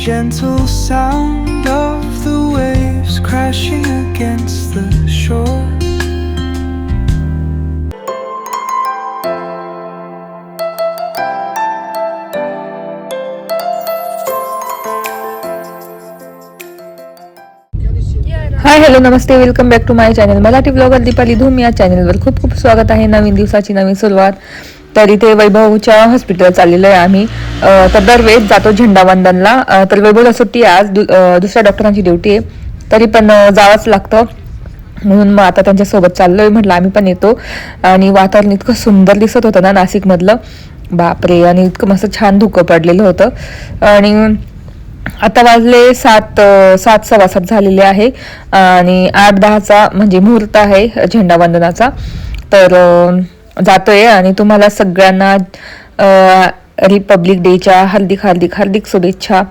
gentle sound of the waves crashing against the shore. Hi hello नमस्ते, welcome back to my channel Marathi blogger Deepali Dhoom या चॅनलवर खूप खूप स्वागत आहे. नवीन दिवसाची नवीन सुरुवात. तर इथे वैभवच्या हॉस्पिटल चाललेलो आहे आम्ही. तर दरवेळेस जातो झेंडावंदनला. तर वैभवला सुट्टी आज दुसऱ्या डॉक्टरांची ड्युटी आहे, तरी पण जावंच लागतं. म्हणून मग आता त्यांच्यासोबत चाललोय. म्हटलं आम्ही पण येतो. आणि वातावरण इतकं सुंदर दिसत होतं ना नाशिकमधलं, बापरे. आणि इतकं मस्त छान धुकं पडलेलं होतं. आणि आता वाजले 7:15 झालेले आहे आणि 8:10चा म्हणजे मुहूर्त आहे झेंडावंदनाचा. तर जातोय आणि तुम्हाला सगळ्यांना रिपब्लिक डेच्या हार्दिक हार्दिक हार्दिक शुभेच्छा.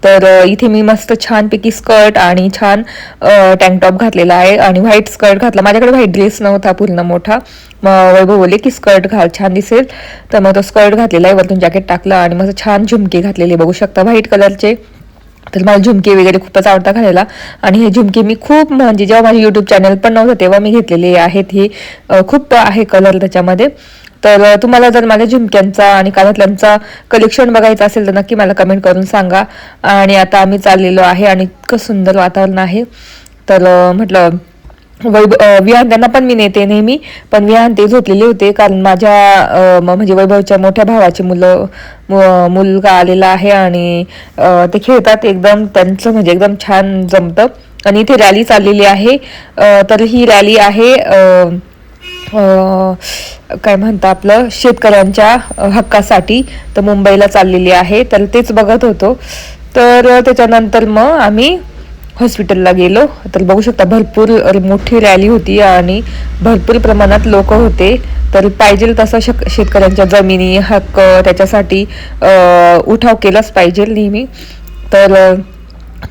तर इथे मी मस्त छानपैकी स्कर्ट आणि छान टँक टॉप घातलेला आहे आणि व्हाईट स्कर्ट घातला. माझ्याकडे व्हाईट ड्रेस नव्हता पूर्ण मोठा. मग वैभव बोलले की स्कर्ट घाल, छान दिसेल. तर मग तो स्कर्ट घातलेला आहे, वरतून जॅकेट टाकलं आणि मस्त छान झुमके घातलेले बघू शकता व्हाईट कलरचे. तर मला झुमके वगैरे खूपच आवडतात घालायला. आणि हे झुमके मी खूप म्हणजे जेव्हा माझे यूट्यूब चॅनल पण नव्हतं तेव्हा मी घेतलेले आहेत. हे खूप आहे कलर त्याच्यामध्ये. तर तुम्हाला जर माझ्या झुमक्यांचा आणि कानातल्यांचा कलेक्शन बघायचं असेल तर नक्की मला कमेंट करून सांगा. आणि आता आम्ही चाललेलो आहे आणि इतकं सुंदर वातावरण आहे. तर म्हटलं विहान त्यांना पण मी नेते नेहमी, पण विहान ते झोपलेले होते कारण माझ्या म्हणजे वैभवच्या मोठ्या भावाची मुलगा आलेला आहे आणि ते खेळतात एकदम, त्यांचं म्हणजे एकदम छान जमतं. आणि इथे रॅली चाललेली आहे. तर ही रॅली आहे काय म्हणता आपलं शेतकऱ्यांच्या हक्कासाठी. तर मुंबईला चाललेली आहे, तर तेच बघत होतो. तर त्याच्यानंतर मग आम्ही हॉस्पिटलला गेलो. तर बघू शकता भरपूर मोठी रॅली होती आणि भरपूर प्रमाणात लोक होते. तर पाहिजे तसं शेतकऱ्यांच्या जमिनी हक्क त्याच्यासाठी उठाव केलाच पाहिजे नेहमी. तर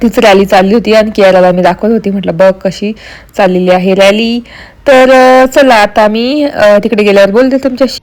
तीच रॅली चालली होती आणि केरळला मी दाखवत होती. म्हटलं बघ कशी चाललेली आहे रॅली. तर चला आता मी तिकडे गेल्यावर बोलते तुमच्याशी.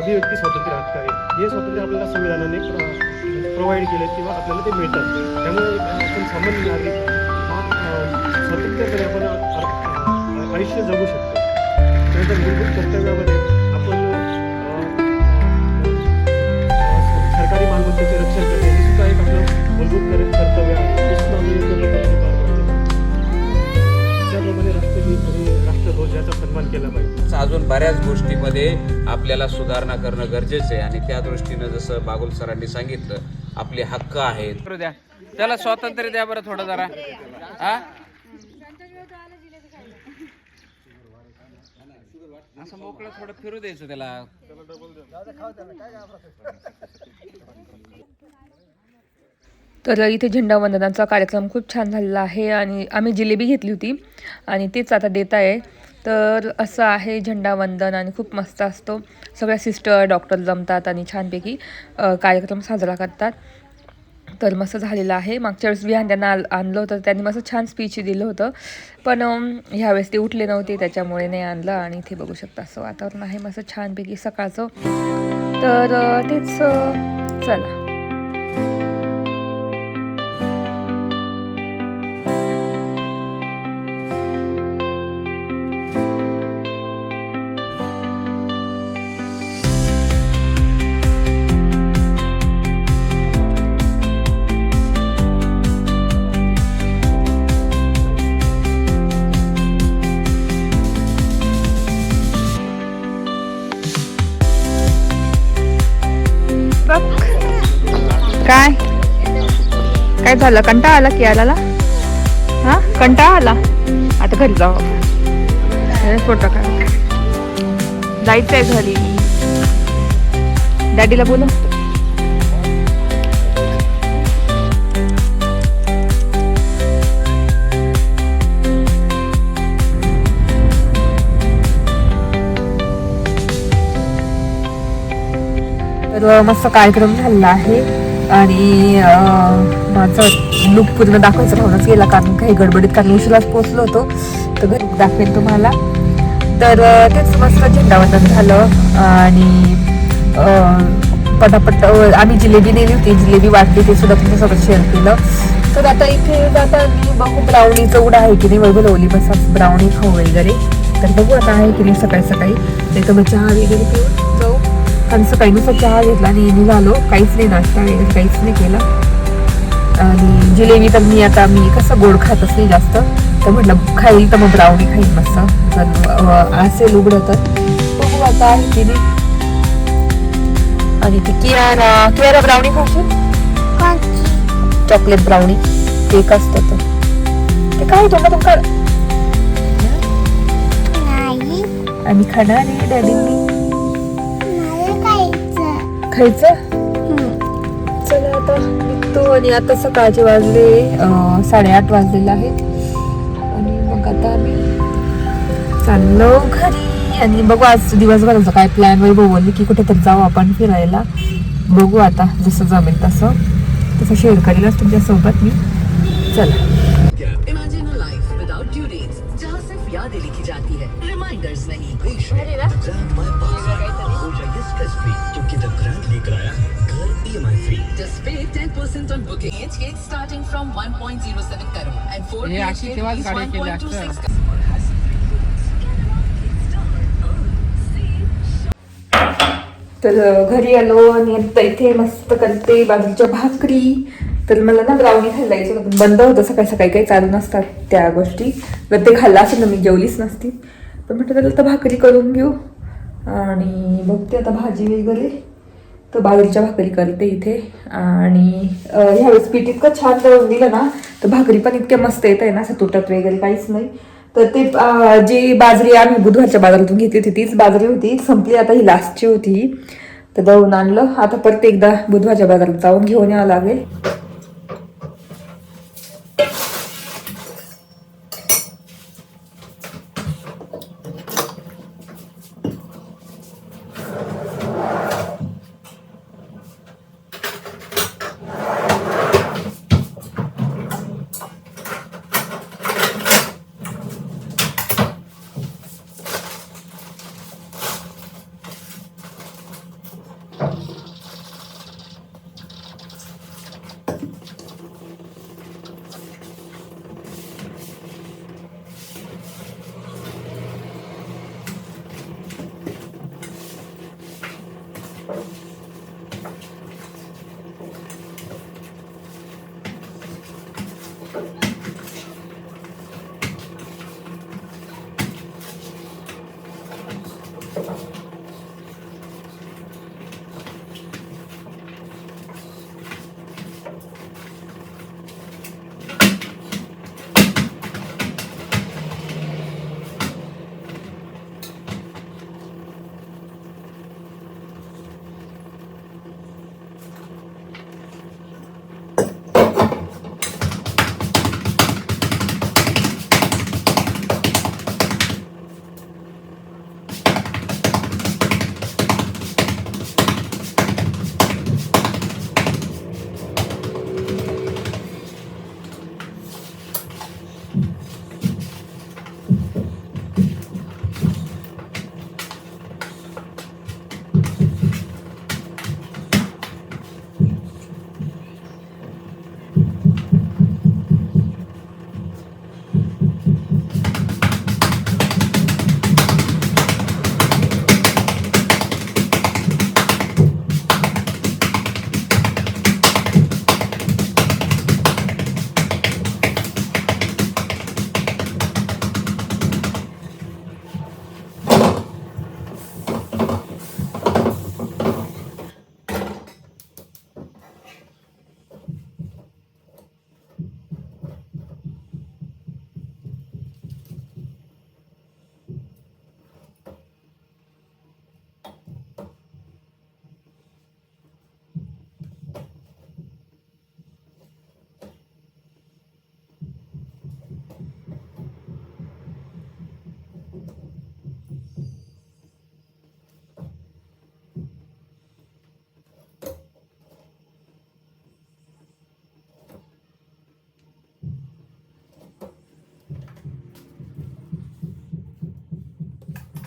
अभिव्यक्ती स्वातंत्र्य हक्क आहे. हे स्वातंत्र्य आपल्याला संविधानाने प्रोव्हाइड केले किंवा आपल्याला ते मिळतात. त्यामुळे आपण सामान्य नागरिक स्वतंत्रपणे आपण आयुष्य जगू शकतो. त्यानंतर मूलभूत कर्तव्यामध्ये आपण सरकारी मालमत्तेचे रक्षण करणे हे सुद्धा एक आपलं मूलभूत कर्तव्य आहे. ते सुद्धा आम्ही योग्य पार पाडतो. त्याप्रमाणे राष्ट्रगीत आणि राष्ट्रध्वज याचा सन्मान केला पाहिजे. अजून बऱ्याच गोष्टीमध्ये आपल्याला सुधारणा करणं गरजेचं आहे आणि त्या दृष्टीनं जसं बागुल सरांनी सांगितलं आपले हक्क आहेत. द्या त्याला स्वातंत्र्य द्या बरं थोडं जरा. हा असं मोकळं थोडं फिरू द्यायचं त्याला. तर इथे झेंडावंदनाचा कार्यक्रम खूप छान झालेला आहे आणि आम्ही जिलेबी घेतली होती आणि तेच आता देत आहे. तर असं आहे झेंडावंदन आणि खूप मस्त असतो. सगळ्या सिस्टर डॉक्टर जमतात आणि छानपैकी कार्यक्रम साजरा करतात. तर मस्त झालेलं आहे. मागच्या वेळेस विहान त्यांना आणलं होतं, त्यांनी मस्त छान स्पीच दिलं होतं, पण ह्यावेळेस ते उठले नव्हते त्याच्यामुळे नाही आणलं. आणि इथे बघू शकता असं वातावरण आहे मस्त छानपैकी सकाळचं. तर तेच चला. काय काय झालं? कंटाळा आला की आला? हा कंटाळा आला. आता घरी जाऊ. फोटो काय जायचंय घरी. डॅडीला बोलू. तर मस्त कार्यक्रम झालेला आहे आणि माझं लुक पूर्ण दाखवायचं राहूनच गेला कारण काही गडबडीत, कारण उशिराच पोचलो होतो. तर घरी दाखवेन तुम्हाला. तर तेच मस्त झेंडावंदन झालं आणि पटापट आम्ही जिलेबी नेली होती, जिलेबी वाटली, ते सुद्धा तुमच्यासोबत शेअर केलं. तर आता इथे जाता मी बघू ब्राउनीचं उडा आहे की नाही, वैभवली बसा ब्राउनी खाऊ वगैरे. तर बघू आता आहे की नाही सकाळी सकाळी. नाही तर मग चहा वगैरे पिऊन जाऊ, कारण सकाळी नुसता चहा घेतला आणि निघालो, काहीच नाही नाश्ता वगैरे काहीच नाही केला. आणि जिलेबी तर मी कसं गोड खातच नाही जास्त, तर म्हटलं खाईल तर मग ब्राउनी खाईल मस्त. जर असेल उघडं तर बघू आता आहे की नाही. आणि ती कियारा ब्राउनी खाशील? चॉकलेट ब्राउनी केक असतं तर ते काय तुमका आम्ही खाणार आहे. डॅडींनी खायचं. चला आता निघतो. आणि आता सकाळचे वाजले 8:30 वाजलेले आहेत आणि मग आता आम्ही चाललो घरी. आणि बघू आज दिवसभराचं काय प्लॅन. वैभव बोलली की कुठेतरी जाऊ आपण फिरायला. बघू आता जसं जमेल तसं शेअर करेलच तुमच्यासोबत मी. चला. Imagine a life without due dates, जहाँ सिर्फ यादें लिखी जाती है, reminders नहीं. ग्रैंड माय पास हो जाइए स्ट्रेस फ्री, क्योंकि द ग्रैंड लेकर आया है घर EMI free. Just pay 10% on booking. HK starting from 1.07 crore and 4 हे अशी BHK तेव्हाच is गाडी केली 1.26 असतं. crore. तर घरी आलो आणि आता इथे मस्त करते बाजरीच्या भाकरी. तर मला ना ब्राउनी खायला यायचं होतं, बंद होतं सकाळी सकाळी, काही चालू नसतात त्या गोष्टी. तर ते खाल्लं असेल ना मी जेवलीच नसती, पण म्हटलं त्याला तर भाकरी करून घेऊ. आणि बघते आता भाजी वगैरे, तर बाजरीच्या भाकरी करते इथे. आणि ह्यावेळेस पीठ इतकं छान दळून दिलं ना, तर भाकरी पण इतक्या मस्त येत आहे ना, असं तुटत वगैरे काहीच नाही. तर ते जी बाजरी आम्ही बुधवारच्या बाजारातून घेतली होती तीच बाजरी होती, संपली आता, ही लास्टची होती. तर दळून आणलं. आता परत एकदा बुधवारच्या बाजारात जाऊन घेऊन यावं लागेल.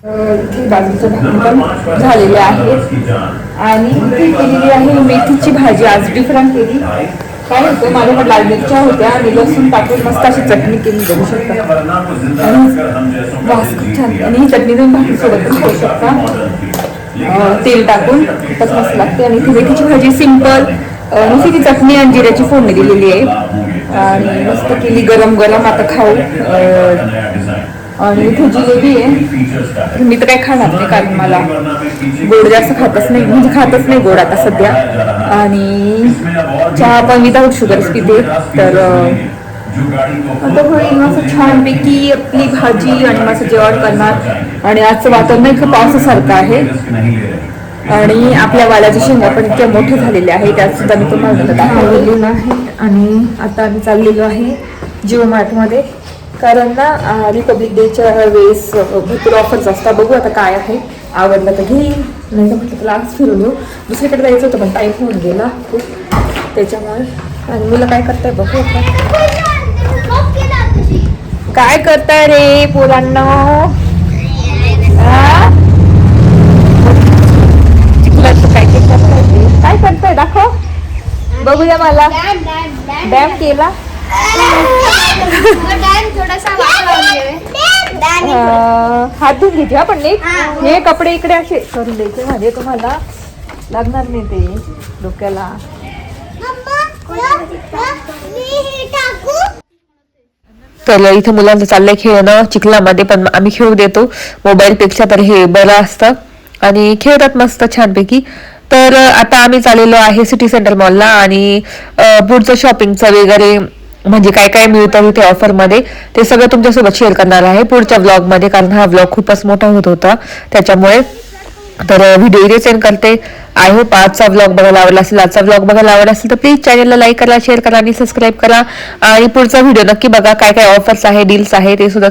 इथे बाजूचं भाकरी पण झालेले आहेत आणि इथे केलेली आहे मेथीची भाजी. आज डिफरंट केली. काय होतं, माझ्याकडे लाल मिरच्या होत्या आणि लसूण टाकून मस्त अशी चटणी केली बघू शकता. आणि वास खूप छान. आणि ही चटणी तुम्ही भाकरीसोबत पण खाऊ शकता. तेल टाकून खूपच मस्त लागते. आणि ती मेथीची भाजी सिंपल नुसती ती चटणी आणि जिऱ्याची फोडणी दिलेली आहे आणि मस्त केली गरम गरम. आता खाऊ. आणि इथे जिलेबी आहे. मी तर काही खाणार नाही कारण मला गोड जास्त खातच नाही, म्हणजे खातच नाही गोड आता सध्या. आणि चहा पण विदाऊट शुगर्स पिते. तर आता होईल मस्त छानपैकी आपली भाजी आणि मस्त जेवण करणार. आणि आजचं वातावरण खूप पावसासारखं आहे. आणि आपल्या वाल्याच्या शेंगा पण इतक्या मोठ्या झालेल्या आहेत, त्यात सुद्धा मी तुम्हाला दाखवलेलं आहे. आणि आता आम्ही चाललेलो आहे जिओ मार्टमध्ये कारण ना रिपब्लिक डेच्या वेळेस भरपूर ऑफर्स असतात. बघू आता काय आहे, आवडलं तर घेईन, नाही तर म्हटलं तुला आज फिरून येऊ. दुसरीकडे जायचं होतं पण टाईम होऊन गेला खूप त्याच्यामुळे. आणि मुलं काय करताय बघू आता. काय करताय रे पोरांना? काय करताय दाखव बघूया मला. डॅम केला हात धुवून घ्यायचे पण नाही. हे कपडे इकडे असे करून द्यायचे म्हणजे तुम्हाला लागणार नाही ते डोक्याला. तर इथे मुलांचं चाललंय खेळणं चिखलामध्ये, पण आम्ही खेळू देतो मोबाईल पेक्षा, तर हे बरं असतं. आणि खेळतात मस्त छानपैकी. तर आता आम्ही चाललेलो आहे सिटी सेंटर मॉलला आणि पुढचं शॉपिंगचं वगैरे म्हणजे काय काय मिळतं इथे ऑफरमध्ये ते सगळं तुमच्यासोबत शेअर करणार आहे पुढच्या व्लॉगमध्ये, कारण हा व्लॉग खूपच मोठा होत होता त्याच्यामुळे. तर व्हिडिओ इथे सेंड करते. आय होप आजचा व्लॉग बघायला आवडला असेल. आजचा व्लॉग बघायला आवडला असेल तर प्लीज चॅनलला लाईक करा, शेअर करा आणि सबस्क्राईब करा. आणि पुढचा व्हिडिओ नक्की बघा. काय काय ऑफर्स आहे, डील्स आहे ते सुद्धा